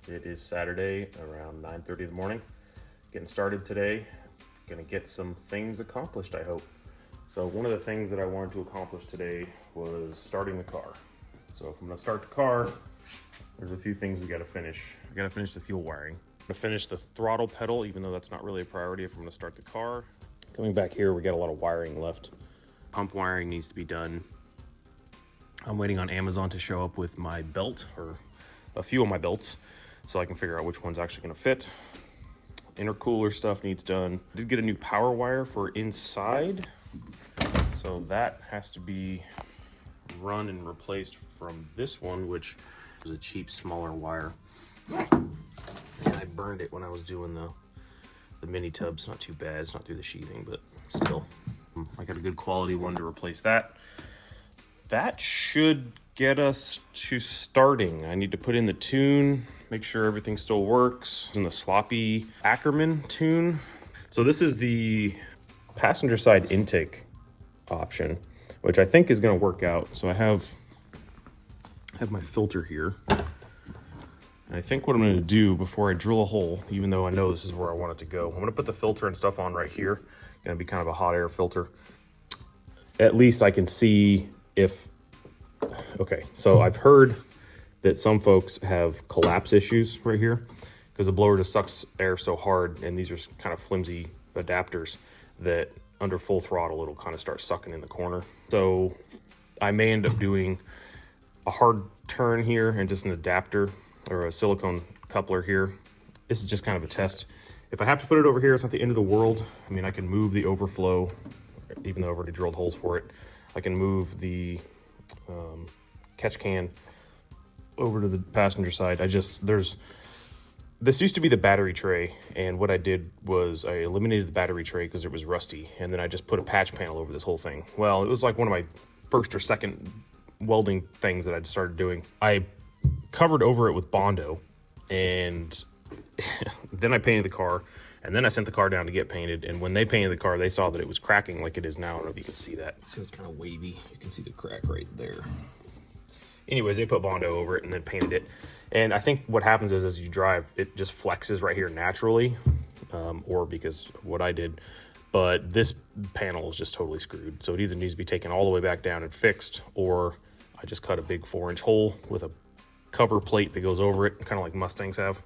It is Saturday around 9:30 in the morning. Getting started today. Gonna get some things accomplished, I hope. So one of the things that I wanted to accomplish today was starting the car. So if I'm gonna start the car, there's a few things we gotta finish. I gotta finish the fuel wiring. I'm gonna finish the throttle pedal, even though that's not really a priority if I'm gonna start the car. Coming back here, we got a lot of wiring left. Pump wiring needs to be done. I'm waiting on Amazon to show up with my belt, or a few of my belts, so I can figure out which one's actually gonna fit. Intercooler stuff needs done. I did get a new power wire for inside, so that has to be run and replaced from this one, which is a cheap, smaller wire. And I burned it when I was doing the mini tubs. Not too bad, it's not through the sheathing, but still. I got a good quality one to replace that. That should get us to starting. I need to put in the tune, make sure everything still works. In the sloppy Ackerman tune. So this is the passenger side intake option, which I think is gonna work out. So I have my filter here. And I think what I'm gonna do before I drill a hole, even though I know this is where I want it to go, I'm gonna put the filter and stuff on right here. Gonna be kind of a hot air filter. At least I can see if, okay, so I've heard that some folks have collapse issues right here because the blower just sucks air so hard, and these are kind of flimsy adapters that under full throttle, it'll kind of start sucking in the corner. So I may end up doing a hard turn here and just an adapter or a silicone coupler here. This is just kind of a test. If I have to put it over here, it's not the end of the world. I mean, I can move the overflow, even though I've already drilled holes for it. I can move the catch can over to the passenger side. This used to be the battery tray, and what I did was I eliminated the battery tray because it was rusty, and then I just put a patch panel over this whole thing. Well, it was like one of my first or second welding things that I'd started doing. I covered over it with Bondo, and then I painted the car, and then I sent the car down to get painted, and when they painted the car, they saw that it was cracking like it is now. I don't know if you can see that. So it's kind of wavy. You can see the crack right there. Anyways, they put Bondo over it and then painted it. And I think what happens is as you drive, it just flexes right here naturally, or because of what I did. But this panel is just totally screwed. So it either needs to be taken all the way back down and fixed, or I just cut a big 4-inch hole with a cover plate that goes over it, kind of like Mustangs have.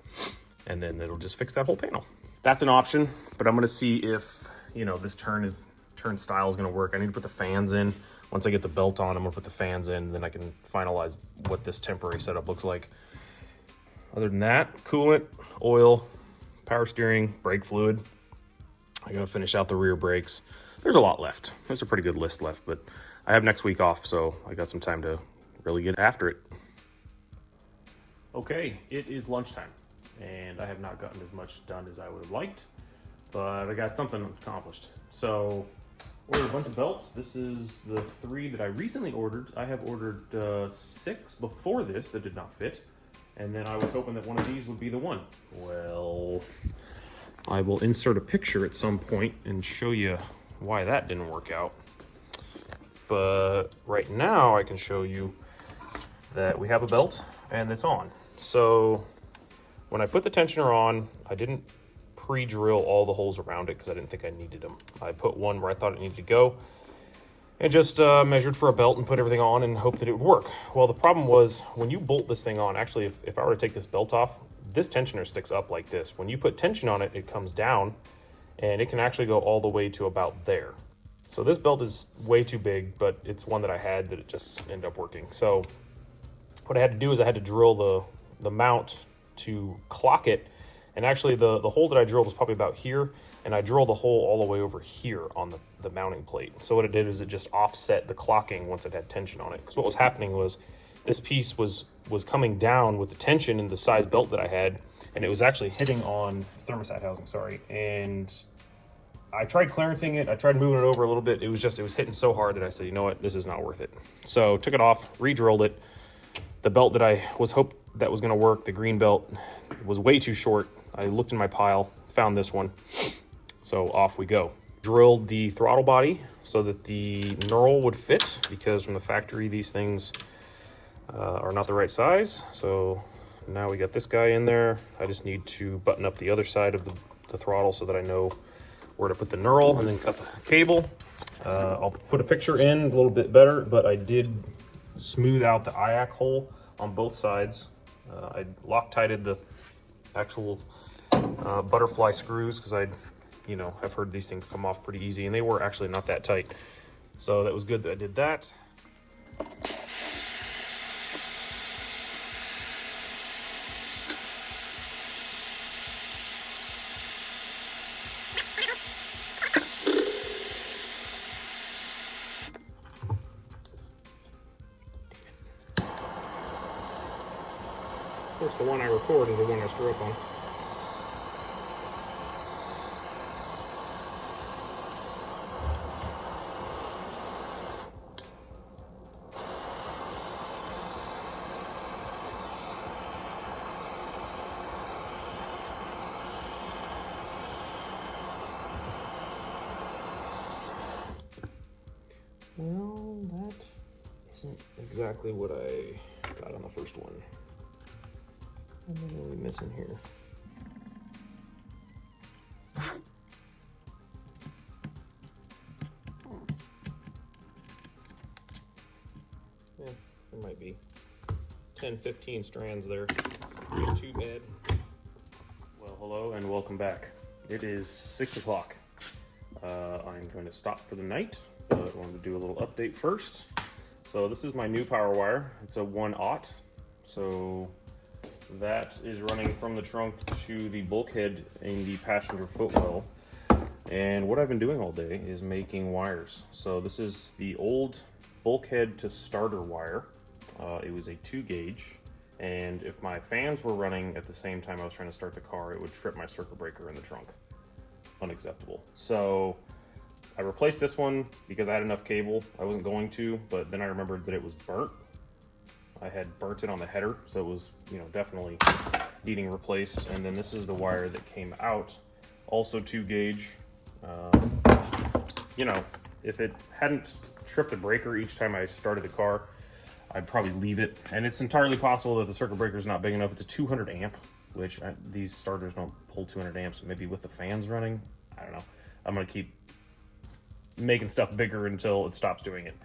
And then it'll just fix that whole panel. That's an option, but I'm gonna see if, this turn style is gonna work. I need to put the fans in. Once I get the belt on, I'm gonna put the fans in, then I can finalize what this temporary setup looks like. Other than that, coolant, oil, power steering, brake fluid. I gotta finish out the rear brakes. There's a lot left. There's a pretty good list left, but I have next week off, so I got some time to really get after it. Okay, it is lunchtime, and I have not gotten as much done as I would have liked, but I got something accomplished. So, ordered a bunch of belts. This is the 3 that I recently ordered. I have ordered 6 before this that did not fit, and then I was hoping that one of these would be the one. Well, I will insert a picture at some point and show you why that didn't work out. But right now I can show you that we have a belt and it's on. So when I put the tensioner on, I didn't pre-drill all the holes around it because I didn't think I needed them. I put one where I thought it needed to go and just measured for a belt and put everything on and hoped that it would work. Well, the problem was when you bolt this thing on, actually if I were to take this belt off, this tensioner sticks up like this. When you put tension on it, it comes down and it can actually go all the way to about there. So this belt is way too big, but it's one that I had that it just ended up working. So what I had to do is I had to drill the mount to clock it. And actually the hole that I drilled was probably about here, and I drilled a hole all the way over here on the mounting plate. So what it did is it just offset the clocking once it had tension on it. Because what was happening was this piece was coming down with the tension and the size belt that I had, and it was actually hitting on thermostat housing, sorry. And I tried clearancing it, I tried moving it over a little bit. It was hitting so hard that I said, you know what, this is not worth it. So took it off, re-drilled it. The belt that I hoped that was gonna work, the green belt, was way too short. I looked in my pile, found this one. So off we go. Drilled the throttle body so that the knurl would fit, because from the factory, these things are not the right size. So Now we got this guy in there. I just need to button up the other side of the throttle so that I know where to put the knurl and then cut the cable. I'll put a picture in a little bit better, but I did smooth out the IAC hole on both sides. I Loctited the actual butterfly screws because I've heard these things come off pretty easy, and they were actually not that tight. So that was good that I did that. Of course, the one I record is the one I screw up on. Well, that isn't exactly what I got on the first one. What are we missing here? Yeah, there might be 10, 15 strands there. Not too bad. Well, hello and welcome back. It is 6 o'clock. I'm going to stop for the night, but I wanted to do a little update first. So this is my new power wire. It's a 1/0. So that is running from the trunk to the bulkhead in the passenger footwell. And what I've been doing all day is making wires. So this is the old bulkhead to starter wire. It was a 2 gauge. And if my fans were running at the same time I was trying to start the car, it would trip my circuit breaker in the trunk. Unacceptable. So I replaced this one because I had enough cable. I wasn't going to, but then I remembered that it was burnt. I had burnt it on the header, so it was, definitely needing replaced. And then this is the wire that came out, also 2 gauge. If it hadn't tripped the breaker each time I started the car, I'd probably leave it. And it's entirely possible that the circuit breaker is not big enough. It's a 200 amp, which these starters don't pull 200 amps. Maybe with the fans running, I don't know. I'm gonna keep making stuff bigger until it stops doing it.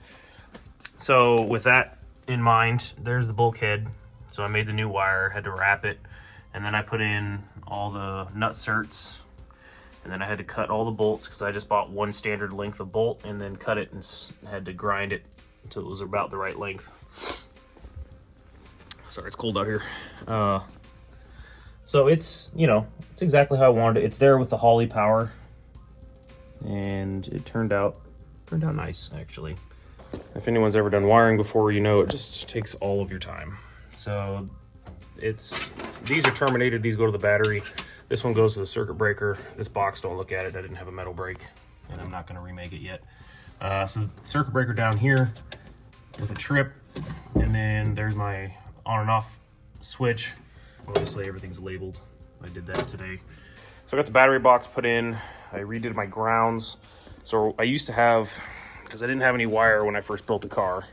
So with that in mind, there's the bulkhead. So I made the new wire, had to wrap it, and then I put in all the nut certs, and then I had to cut all the bolts because I just bought one standard length of bolt and then cut it and had to grind it until it was about the right length. Sorry, it's cold out here. So it's exactly how I wanted it. It's there with the Holley power, and it turned out nice, actually. If anyone's ever done wiring before, it just takes all of your time. So these are terminated. These go to the battery. This one goes to the circuit breaker. This box, don't look at it. I didn't have a metal brake, and I'm not going to remake it yet. So circuit breaker down here with a trip, and then there's my on and off switch. Obviously everything's labeled. I did that today. So I got the battery box put in. I redid my grounds. So I used to have, because I didn't have any wire when I first built the car,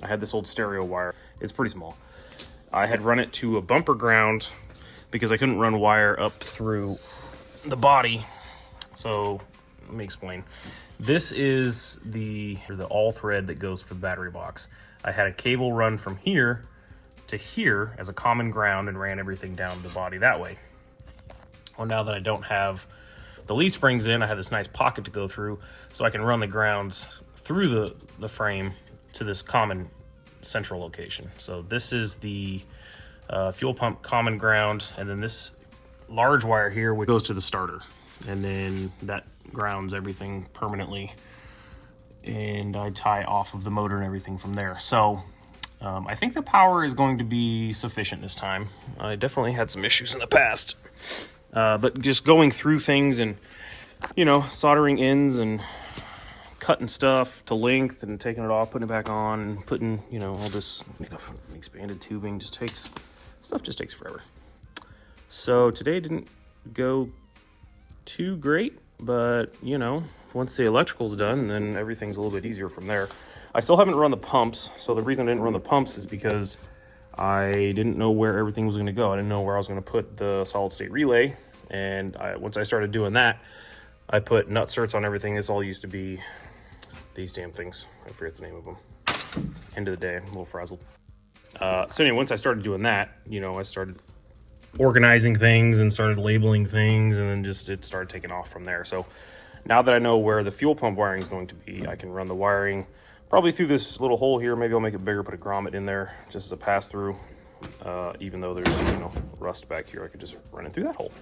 I had this old stereo wire. It's pretty small. I had run it to a bumper ground because I couldn't run wire up through the body. So let me explain. This is the all thread that goes for the battery box. I had a cable run from here to here as a common ground and ran everything down the body that way. Well, now that I don't have the leaf springs in, I have this nice pocket to go through, so I can run the grounds through the frame to this common central location. So this is the fuel pump common ground, and then this large wire here which goes to the starter, and then that grounds everything permanently, and I tie off of the motor and everything from there. So I think the power is going to be sufficient this time. I definitely had some issues in the past, but just going through things and soldering ends and cutting stuff to length and taking it off, putting it back on, and putting all this expanded tubing just takes forever. So today didn't go too great, but once the electrical's done, then everything's a little bit easier from there. I still haven't run the pumps. So the reason I didn't run the pumps is because I didn't know where everything was going to go. I didn't know where I was going to put the solid state relay. And once I started doing that, I put nut certs on everything. This all used to be these damn things. I forget the name of them. End of the day, I'm a little frazzled. So anyway, once I started doing that, you know, I started organizing things and started labeling things, and then just it started taking off from there. So now that I know where the fuel pump wiring is going to be, I can run the wiring probably through this little hole here. Maybe I'll make it bigger, put a grommet in there just as a pass through. Even though there's, you know, rust back here, I could just run it through that hole.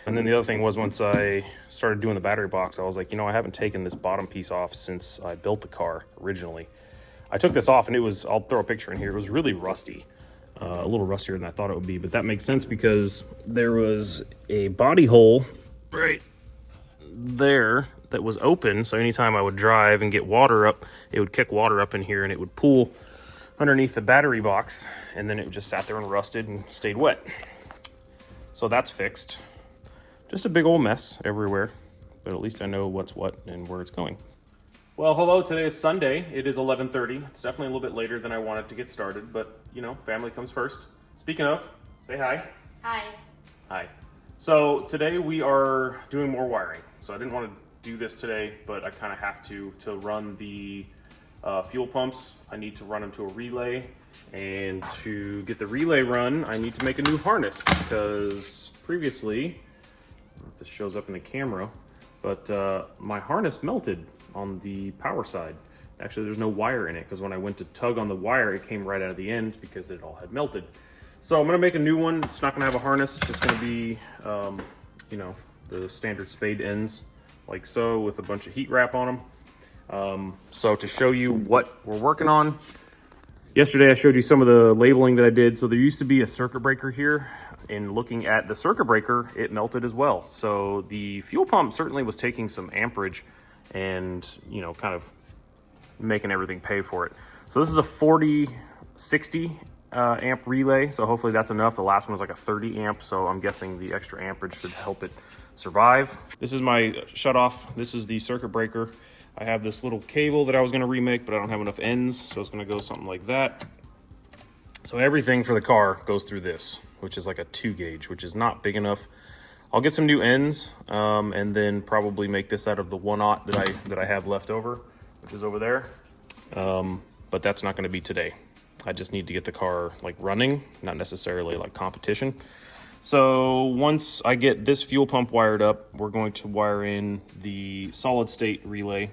And then the other thing was, once I started doing the battery box, I was like, you know, I haven't taken this bottom piece off since I built the car originally. I took this off and it was, I'll throw a picture in here, it was really rusty. A little rustier than I thought it would be, but that makes sense because there was a body hole right there that was open. So anytime I would drive and get water up, it would kick water up in here and it would pool underneath the battery box, and then it just sat there and rusted and stayed wet. So that's fixed. Just a big old mess everywhere, but at least I know what's what and where it's going. Well, hello, today is Sunday. It is 11:30. It's definitely a little bit later than I wanted to get started, but you know, family comes first. Speaking of, say hi. Hi. Hi. So today we are doing more wiring. So I didn't want to do this today, but I kind of have to run the fuel pumps. I need to run them to a relay, and to get the relay run, I need to make a new harness because previously, I don't know if this shows up in the camera, but my harness melted on the power side. Actually, there's no wire in it because when I went to tug on the wire, it came right out of the end because it all had melted. So I'm gonna make a new one. It's not gonna have a harness. It's just gonna be, you know, the standard spade ends like so with a bunch of heat wrap on them. So to show you what we're working on, yesterday I showed you some of the labeling that I did. So there used to be a circuit breaker here. In looking at the circuit breaker, it melted as well. So the fuel pump certainly was taking some amperage and, you know, kind of making everything pay for it. So this is a 4060 amp relay, so hopefully that's enough. The last one was like a 30 amp, so I'm guessing the extra amperage should help it survive. This is my shutoff. This is the circuit breaker. I have this little cable that I was going to remake, but I don't have enough ends, so it's going to go something like that. So everything for the car goes through this, which is like a 2 gauge, which is not big enough. I'll get some new ends, and then probably make this out of the 1/0 that I have left over, which is over there. But that's not going to be today. I just need to get the car like running, not necessarily like competition. So once I get this fuel pump wired up, we're going to wire in the solid state relay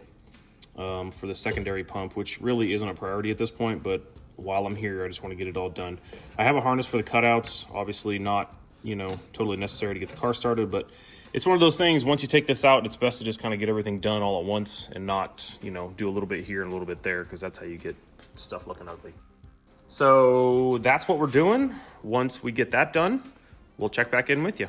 for the secondary pump, which really isn't a priority at this point, but while I'm here, I just want to get it all done. I have a harness for the cutouts, obviously not, you know, totally necessary to get the car started, but it's one of those things, once you take this out, it's best to just kind of get everything done all at once and not, you know, do a little bit here and a little bit there, because that's how you get stuff looking ugly. So that's what we're doing. Once we get that done, we'll check back in with you.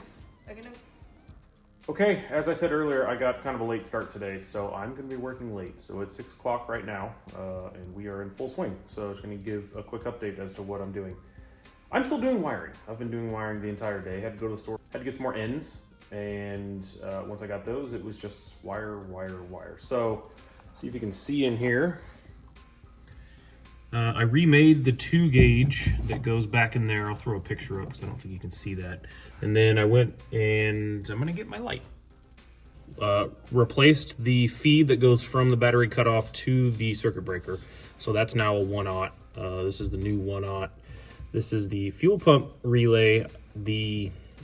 Okay, as I said earlier, I got kind of a late start today, so I'm going to be working late. So it's 6 o'clock right now, and we are in full swing. So I'm just going to give a quick update as to what I'm doing. I'm still doing wiring. I've been doing wiring the entire day. Had to go to the store, had to get some more ends, and once I got those, it was just wire, wire, wire. So see if you can see in here. I remade the 2 gauge that goes back in there. I'll throw a picture up because I don't think you can see that. And then I went and I'm gonna get my light. Replaced the feed that goes from the battery cutoff to the circuit breaker. So that's now a 1/0. This is the new 1/0. This is the fuel pump relay.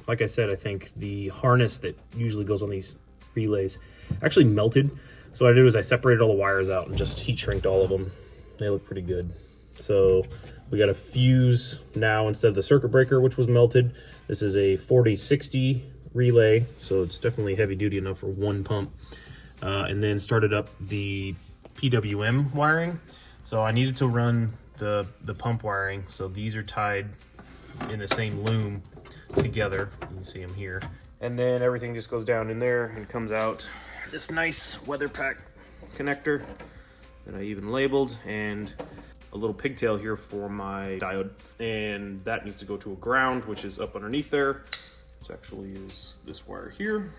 Like I said, I think the harness that usually goes on these relays actually melted. So what I did was I separated all the wires out and just heat shrinked all of them. They look pretty good. So we got a fuse now instead of the circuit breaker, which was melted. This is a 4060 relay, so it's definitely heavy duty enough for one pump. And then started up the PWM wiring. So I needed to run the pump wiring. So these are tied in the same loom together. You can see them here. And then everything just goes down in there and comes out this nice weather pack connector that I even labeled, and a little pigtail here for my diode. And that needs to go to a ground, which is up underneath there, which actually is this wire here.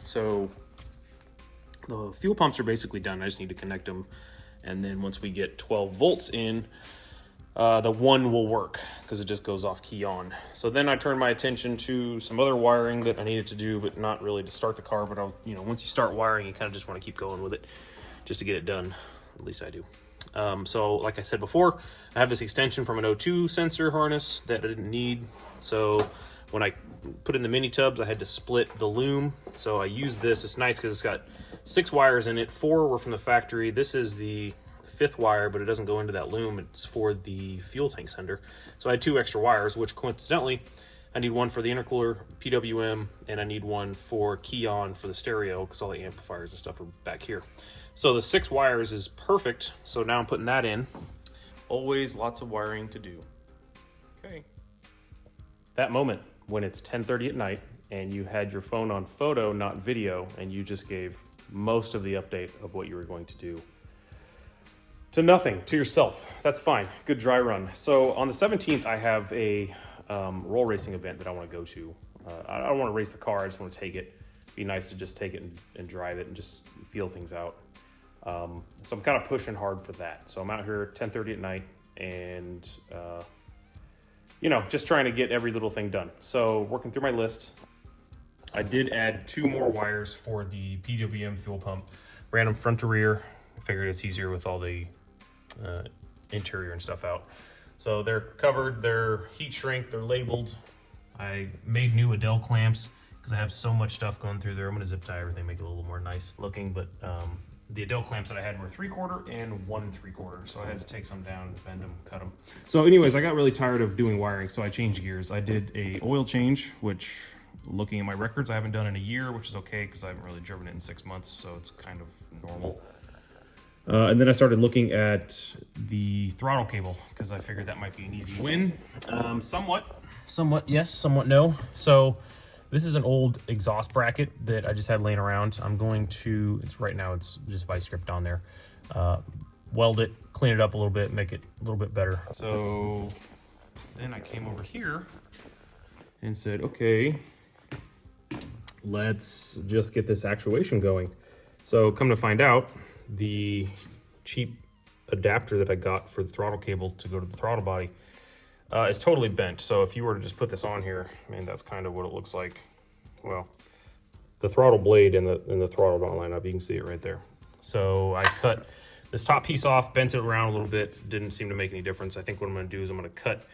So the fuel pumps are basically done. I just need to connect them. And then once we get 12 volts in, the one will work because it just goes off key on. So then I turned my attention to some other wiring that I needed to do, but not really to start the car. But once you start wiring, you kind of just want to keep going with it just to get it done. At least I do. So like I said before, I have this extension from an O2 sensor harness that I didn't need. So when I put in the mini tubs, I had to split the loom. So I used this. It's nice because it's got 6 wires in it. 4 were from the factory. This is the 5th wire, but it doesn't go into that loom. It's for the fuel tank sender. So I had 2 extra wires, which coincidentally, I need one for the intercooler, PWM, and I need one for key on for the stereo because all the amplifiers and stuff are back here. So the 6 wires is perfect. So now I'm putting that in. Always lots of wiring to do. Okay. That moment when it's 10:30 at night and you had your phone on photo, not video, and you just gave most of the update of what you were going to do to nothing, to yourself. That's fine. Good dry run. So on the 17th, I have a roll racing event that I want to go to. I don't want to race the car. I just want to take it. Be nice to just take it and drive it and just feel things out. So I'm kind of pushing hard for that. So I'm out here 10:30 at night and, just trying to get every little thing done. So working through my list, I did add 2 more wires for the PWM fuel pump. Ran them front to rear. I figured it's easier with all the interior and stuff out. So they're covered, they're heat shrink, they're labeled. I made new Adele clamps because I have so much stuff going through there. I'm gonna zip tie everything, make it a little more nice looking, but the Adele clamps that I had were 3/4 and 1 3/4. So I had to take some down, bend them, cut them. So anyways, I got really tired of doing wiring, so I changed gears. I did a oil change, which looking at my records, I haven't done in a year, which is okay because I haven't really driven it in 6 months, so it's kind of normal. And then I started looking at the throttle cable because I figured that might be an easy win. Somewhat yes, somewhat no. So this is an old exhaust bracket that I just had laying around. I'm going to, right now it's just vice grip on there. Weld it, clean it up a little bit, make it a little bit better. So then I came over here and said, okay, let's just get this actuation going. So come to find out, the cheap adapter that I got for the throttle cable to go to the throttle body is totally bent. So if you were to just put this on here, that's kind of what it looks like. Well, the throttle blade and the throttle don't line up. You can see it right there. So I cut this top piece off, bent it around a little bit. Didn't seem to make any difference. I think what I'm going to do is I'm going to cut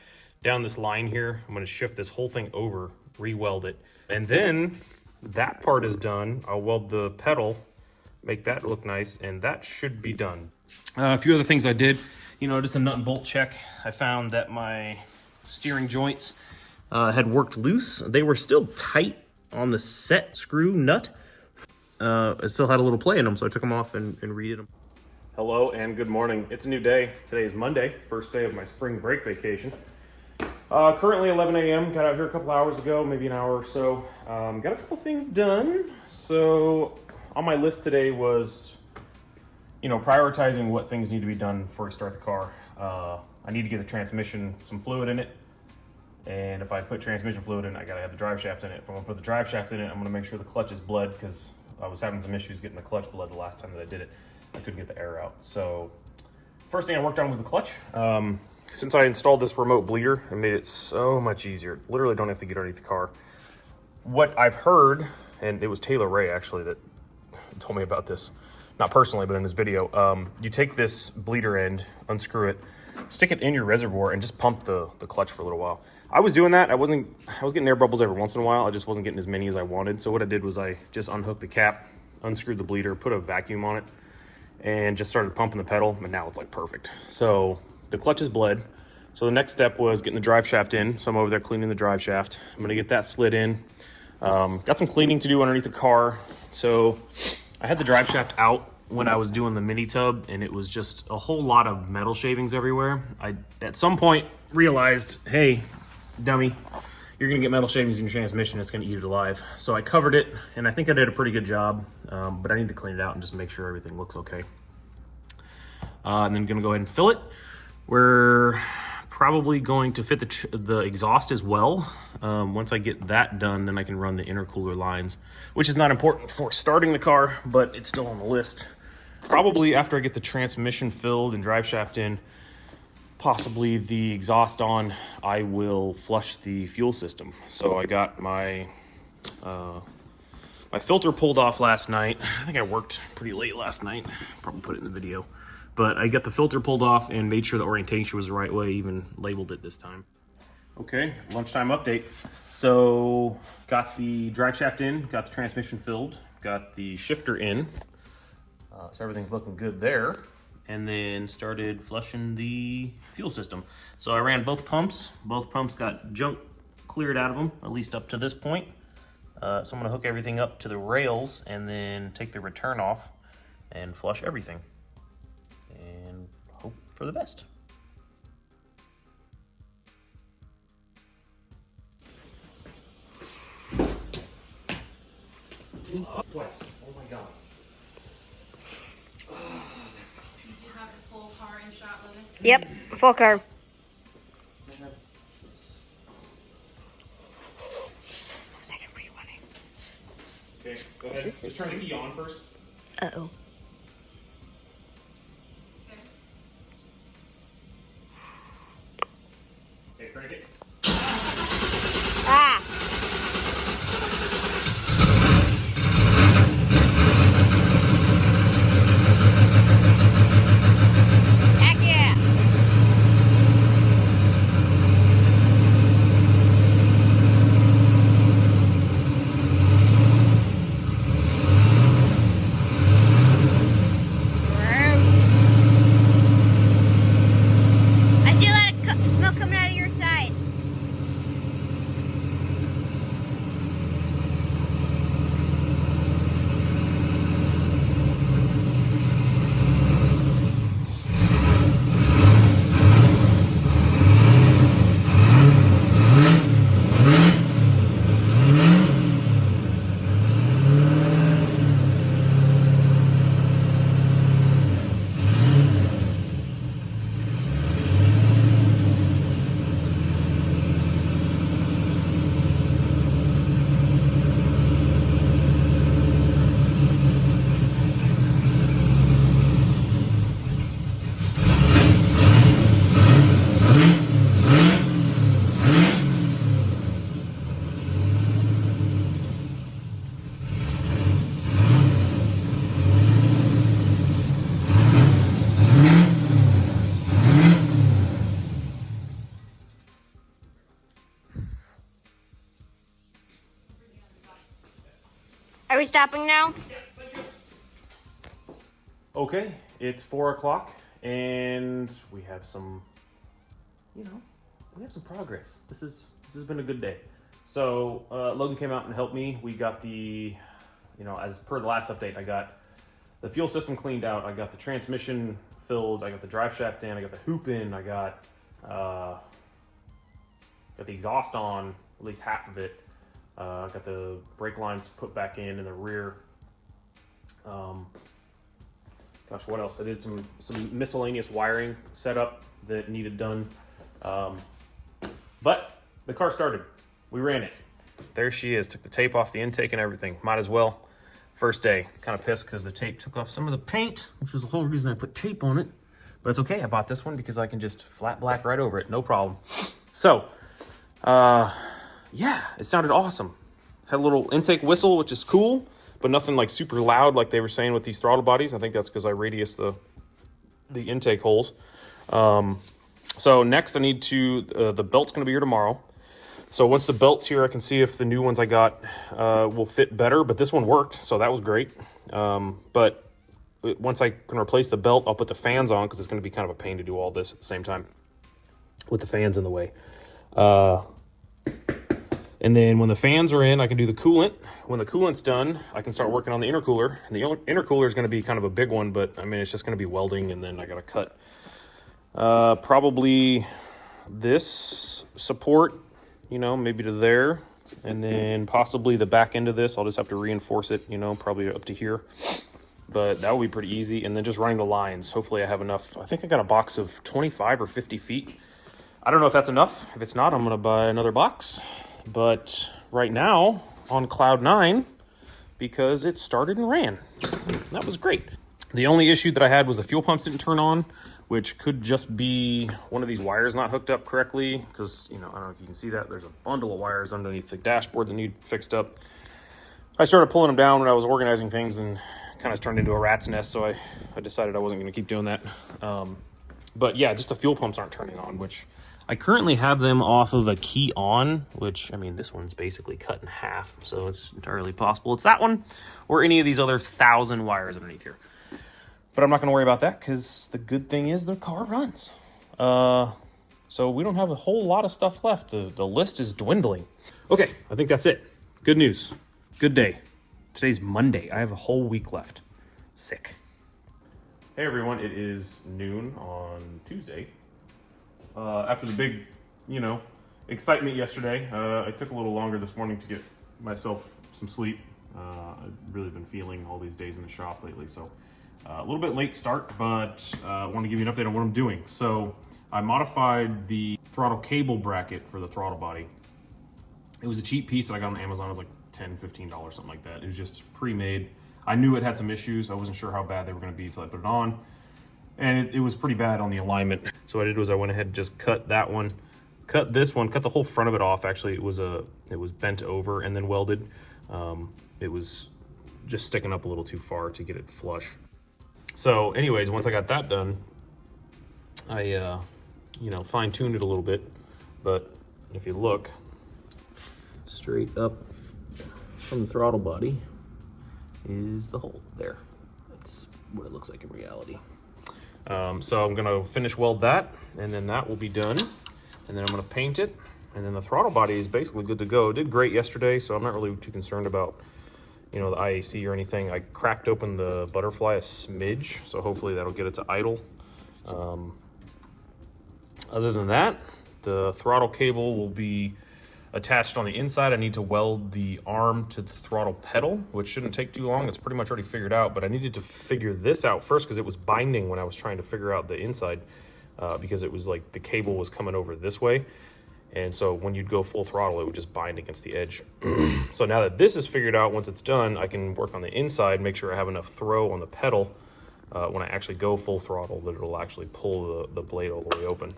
down this line here. I'm going to shift this whole thing over, re-weld it. And then that part is done. I'll weld the pedal, make that look nice, and that should be done. A few other things I did, just a nut and bolt check. I found that my steering joints had worked loose. They were still tight on the set screw nut. I still had a little play in them, so I took them off and redid them. Hello and good morning. It's a new day. Today is Monday, first day of my spring break vacation. Currently 11 a.m. Got out here a couple hours ago, maybe an hour or so. Got a couple things done. So on my list today was, prioritizing what things need to be done before I start the car. I need to get the transmission some fluid in it. And if I put transmission fluid in, I gotta have the drive shaft in it. If I'm gonna put the drive shaft in it, I'm gonna make sure the clutch is bled because I was having some issues getting the clutch bled the last time that I did it. I couldn't get the air out. So first thing I worked on was the clutch. Since I installed this remote bleeder, it made it so much easier. Literally don't have to get underneath the car. What I've heard, and it was Taylor Ray actually that told me about this, not personally, but in his video, you take this bleeder end, unscrew it, stick it in your reservoir, and just pump the clutch for a little while. I was doing that. I was getting air bubbles every once in a while. I just wasn't getting as many as I wanted. So what I did was I just unhooked the cap, unscrewed the bleeder, put a vacuum on it, and just started pumping the pedal, and now it's like perfect. So the clutch is bled. So the next step was getting the drive shaft in. So I'm over there cleaning the drive shaft. I'm gonna get that slid in. Got some cleaning to do underneath the car. So I had the drive shaft out when I was doing the mini tub, and it was just a whole lot of metal shavings everywhere. I, at some point, realized, hey, dummy, you're gonna get metal shavings in your transmission, it's gonna eat it alive. So I covered it, and I think I did a pretty good job, but I need to clean it out and just make sure everything looks okay. And then gonna go ahead and fill it. We're probably going to fit the exhaust as well. Once I get that done, then I can run the intercooler lines, which is not important for starting the car, but it's still on the list. Probably after I get the transmission filled and drive shaft in, possibly the exhaust on, I will flush the fuel system. So I got my my filter pulled off last night. I think I worked pretty late last night. Probably put it in the video. But I got the filter pulled off and made sure the orientation was the right way, even labeled it this time. Okay, lunchtime update. So got the drive shaft in, got the transmission filled, got the shifter in. So everything's looking good there. And then started flushing the fuel system. So I ran both pumps. Both pumps got junk cleared out of them, at least up to this point. So I'm gonna hook everything up to the rails and then take the return off and flush everything. And hope for the best. Twice. Oh my God. You do have the full car in shot, Logan? Yep, full car. Okay, go ahead. Just turn the key on first. Uh-oh. Okay, crank it. Ah! Heck yeah! I see a lot of smoke coming out of your side. Are we stopping now? Okay, it's 4 o'clock and we have some, we have some progress. This has been a good day. So Logan came out and helped me. We got the, as per the last update, I got the fuel system cleaned out. I got the transmission filled. I got the drive shaft in. I got the hoop in. I got the exhaust on, at least half of it. I got the brake lines put back in the rear. Gosh, what else? I did some miscellaneous wiring setup that needed done. But the car started. We ran it. There she is. Took the tape off the intake and everything. Might as well. First day. Kind of pissed because the tape took off some of the paint, which was the whole reason I put tape on it. But it's okay. I bought this one because I can just flat black right over it. No problem. So, yeah, it sounded awesome. Had a little intake whistle, which is cool, but nothing like super loud like they were saying with these throttle bodies. I think that's because I radius the intake holes. So next I need to, the belt's going to be here tomorrow. So once the belt's here, I can see if the new ones I got will fit better, but this one worked, so that was great. But once I can replace the belt, I'll put the fans on because it's going to be kind of a pain to do all this at the same time with the fans in the way. And then when the fans are in, I can do the coolant. When the coolant's done, I can start working on the intercooler. And the intercooler is going to be kind of a big one, but I mean, it's just going to be welding, and then I got to cut probably this support, maybe to there. And then possibly the back end of this, I'll just have to reinforce it, probably up to here. But that will be pretty easy. And then just running the lines. Hopefully I have enough. I think I got a box of 25 or 50 feet. I don't know if that's enough. If it's not, I'm going to buy another box. But right now, on cloud 9, because it started and ran. That was great. The only issue that I had was the fuel pumps didn't turn on, which could just be one of these wires not hooked up correctly, because, you know, I don't know if you can see that. There's a bundle of wires underneath the dashboard that need fixed up. I started pulling them down when I was organizing things and kind of turned into a rat's nest, so I decided I wasn't going to keep doing that. But yeah, just the fuel pumps aren't turning on, which I currently have them off of a key on, which, I mean, this one's basically cut in half, so it's entirely possible it's that one or any of these other 1,000 wires underneath here. But I'm not going to worry about that, because the good thing is the car runs. So we don't have a whole lot of stuff left. The list is dwindling. Okay, I think that's it. Good news. Good day. Today's Monday. I have a whole week left. Sick. Hey everyone, it is noon on Tuesday. After the big, you know, excitement yesterday, it took a little longer this morning to get myself some sleep. I've really been feeling all these days in the shop lately, so a little bit late start, but I want to give you an update on what I'm doing. So I modified the throttle cable bracket for the throttle body. It was a cheap piece that I got on Amazon. It was like $10, $15, something like that. It was just pre-made. I knew it had some issues. I wasn't sure how bad they were going to be until I put it on. And it was pretty bad on the alignment. So what I did was I went ahead and just cut that one, cut this one, cut the whole front of it off. Actually, it was bent over and then welded. It was just sticking up a little too far to get it flush. So anyways, once I got that done, I, you know, fine-tuned it a little bit. But if you look straight up from the throttle body is the hole there. That's what it looks like in reality. So I'm gonna finish weld that, and then that will be done. And then I'm gonna paint it, and then the throttle body is basically good to go. It did great yesterday, so I'm not really too concerned about, you know, the IAC or anything. I cracked open the butterfly a smidge, so hopefully that'll get it to idle. Other than that, the throttle cable will be attached on the inside. I need to weld the arm to the throttle pedal, which shouldn't take too long. It's pretty much already figured out, but I needed to figure this out first because it was binding when I was trying to figure out the inside, because it was like the cable was coming over this way. And so when you'd go full throttle, it would just bind against the edge. So now that this is figured out, once it's done, I can work on the inside, make sure I have enough throw on the pedal when I actually go full throttle, that it'll actually pull the blade all the way open.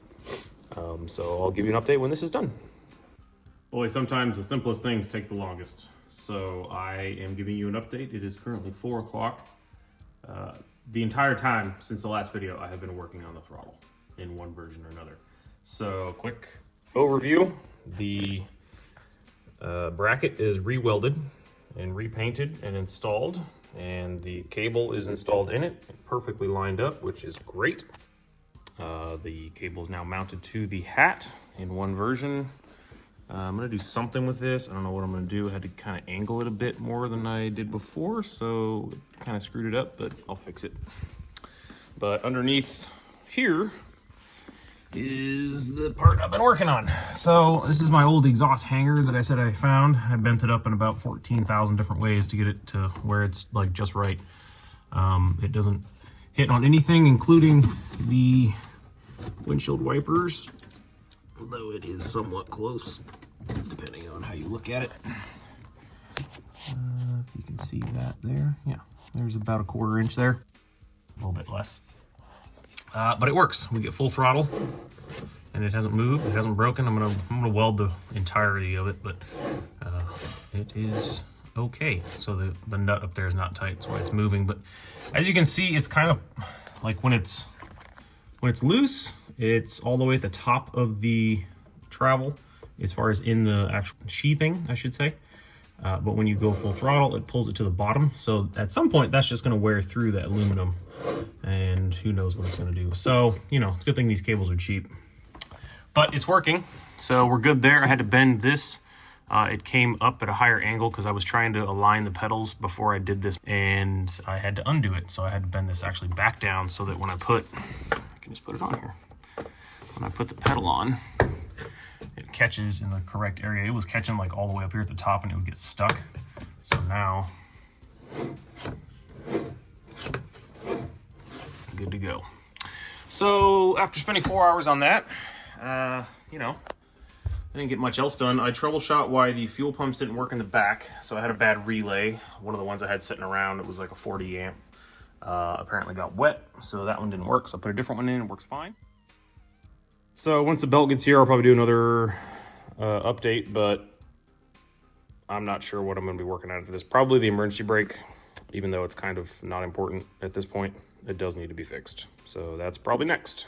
So I'll give you an update when this is done. Boy, sometimes the simplest things take the longest. So I am giving you an update. It is currently 4 o'clock. The entire time since the last video, I have been working on the throttle in one version or another. So quick overview. The bracket is re-welded and repainted and installed, and the cable is installed in it, perfectly lined up, which is great. The cable is now mounted to the hat in one version. I'm gonna do something with this. I don't know what I'm gonna do. I had to kind of angle it a bit more than I did before, so it kind of screwed it up, but I'll fix it. But underneath here is the part I've been working on. So this is my old exhaust hanger that I said I found. I bent it up in about 14,000 different ways to get it to where it's like just right. It doesn't hit on anything, including the windshield wipers, although it is somewhat close, depending on how you look at it. If you can see that there. Yeah, there's about a 1/4 inch there. A little bit less. But it works. We get full throttle, and it hasn't moved. It hasn't broken. I'm gonna weld the entirety of it, but it is okay. So the nut up there is not tight. That's why it's moving. But as you can see, it's kind of like when it's loose, it's all the way at the top of the travel, as far as in the actual sheathing, I should say. But when you go full throttle, it pulls it to the bottom. So at some point, that's just gonna wear through that aluminum, and who knows what it's gonna do. So, you know, it's a good thing these cables are cheap. But it's working, so we're good there. I had to bend this. It came up at a higher angle because I was trying to align the pedals before I did this, and I had to undo it. So I had to bend this actually back down so that when I can just put it on here. When I put the pedal on, it catches in the correct area. It was catching like all the way up here at the top, and it would get stuck. So now, good to go. So after spending 4 hours on that, you know, I didn't get much else done. I troubleshot why the fuel pumps didn't work in the back. So I had a bad relay. One of the ones I had sitting around, it was like a 40 amp Apparently got wet, so that one didn't work. So I put a different one in, it works fine. So once the belt gets here, I'll probably do another update, but I'm not sure what I'm gonna be working on for this. Probably the emergency brake, even though it's kind of not important at this point. It does need to be fixed. So that's probably next.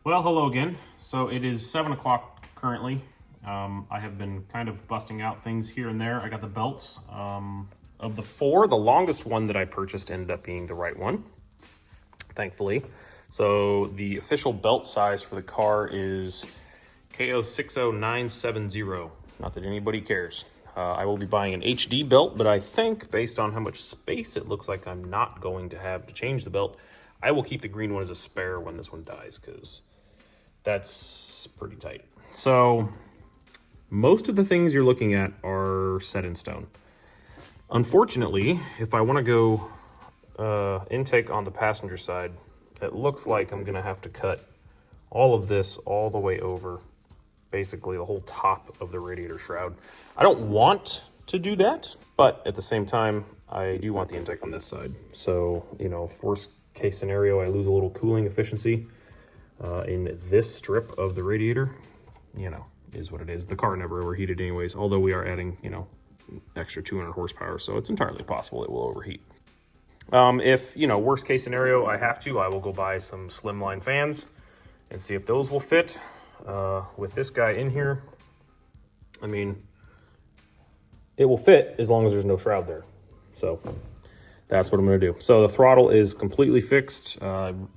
Well, hello again. So it is 7 o'clock currently. I have been kind of busting out things here and there. I got the belts. Of the 4, the longest one that I purchased ended up being the right one, thankfully. So the official belt size for the car is KO60970. Not that anybody cares. I will be buying an HD belt, but I think based on how much space it looks like I'm not going to have to change the belt, I will keep the green one as a spare when this one dies, because that's pretty tight. So most of the things you're looking at are set in stone. Unfortunately, if I want to go intake on the passenger side, it looks like I'm gonna have to cut all of this all the way over, basically the whole top of the radiator shroud. I don't want to do that, but at the same time, I do want the intake on this side. So, you know, if worst case scenario, I lose a little cooling efficiency in this strip of the radiator, you know, is what it is. The car never overheated anyways, although we are adding, you know, extra 200 horsepower, so it's entirely possible it will overheat. If, you know, worst case scenario, I have to, I will go buy some slimline fans and see if those will fit. With this guy in here, I mean, it will fit as long as there's no shroud there. So that's what I'm gonna do. So the throttle is completely fixed.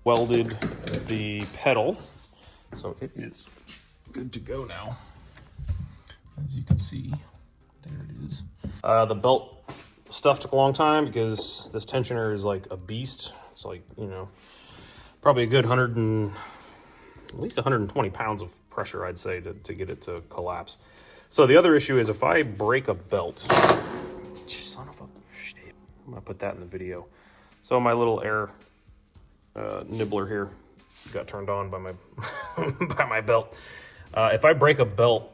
Welded the pedal, so it is good to go now. As you can see, there it is. The belt stuff took a long time because this tensioner is like a beast. It's like, you know, probably a good at least 120 pounds of pressure, I'd say, to get it to collapse. So the other issue is if I break a belt, son of a shit, I'm gonna put that in the video. So my little air nibbler here got turned on by my by my belt. If I break a belt,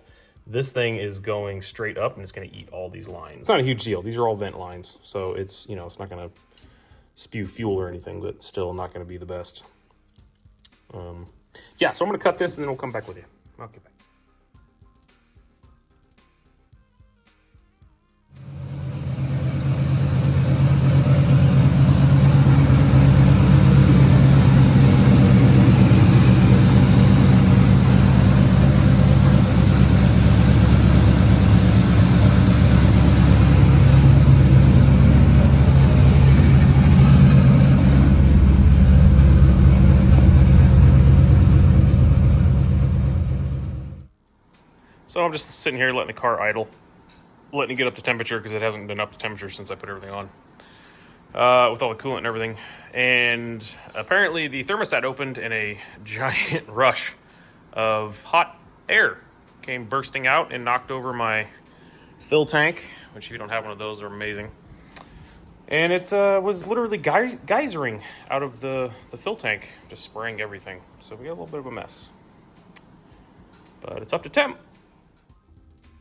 this thing is going straight up and it's going to eat all these lines. It's not a huge deal. These are all vent lines, so it's, you know, it's not going to spew fuel or anything, but still not going to be the best. Yeah, so I'm going to cut this and then we'll come back with you. I'll get back. So I'm just sitting here letting the car idle, letting it get up to temperature because it hasn't been up to temperature since I put everything on. with all the coolant and everything. And apparently the thermostat opened and a giant rush of hot air came bursting out and knocked over my fill tank, which if you don't have one of those, are amazing. And it was literally geysering out of the fill tank, just spraying everything. So we got a little bit of a mess. But it's up to temp.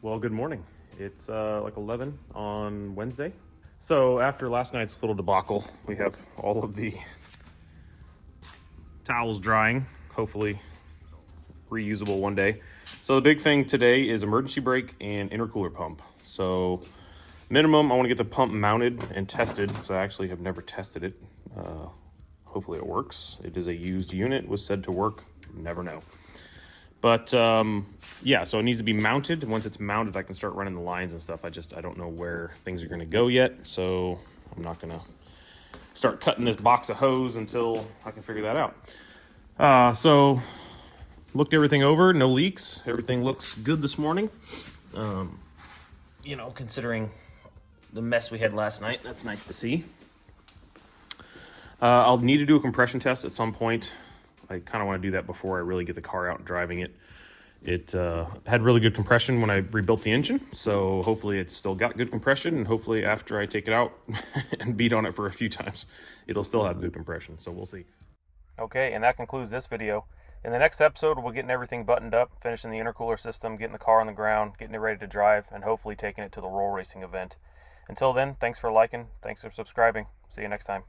Well, good morning. It's like 11 on Wednesday. So after last night's little debacle, we have all of the towels drying, hopefully reusable one day. So the big thing today is emergency brake and intercooler pump. So minimum, I want to get the pump mounted and tested. So I actually have never tested it. Hopefully it works. It is a used unit, was said to work. Never know. But yeah, so it needs to be mounted. Once it's mounted, I can start running the lines and stuff. I don't know where things are going to go yet. So I'm not going to start cutting this box of hose until I can figure that out. So looked everything over, no leaks. Everything looks good this morning. You know, considering the mess we had last night, that's nice to see. I'll need to do a compression test at some point. I kind of want to do that before I really get the car out and driving it. It had really good compression when I rebuilt the engine, so hopefully it's still got good compression, and hopefully after I take it out and beat on it for a few times, it'll still have good compression, so we'll see. Okay, and that concludes this video. In the next episode, we'll be getting everything buttoned up, finishing the intercooler system, getting the car on the ground, getting it ready to drive, and hopefully taking it to the roll racing event. Until then, thanks for liking, thanks for subscribing. See you next time.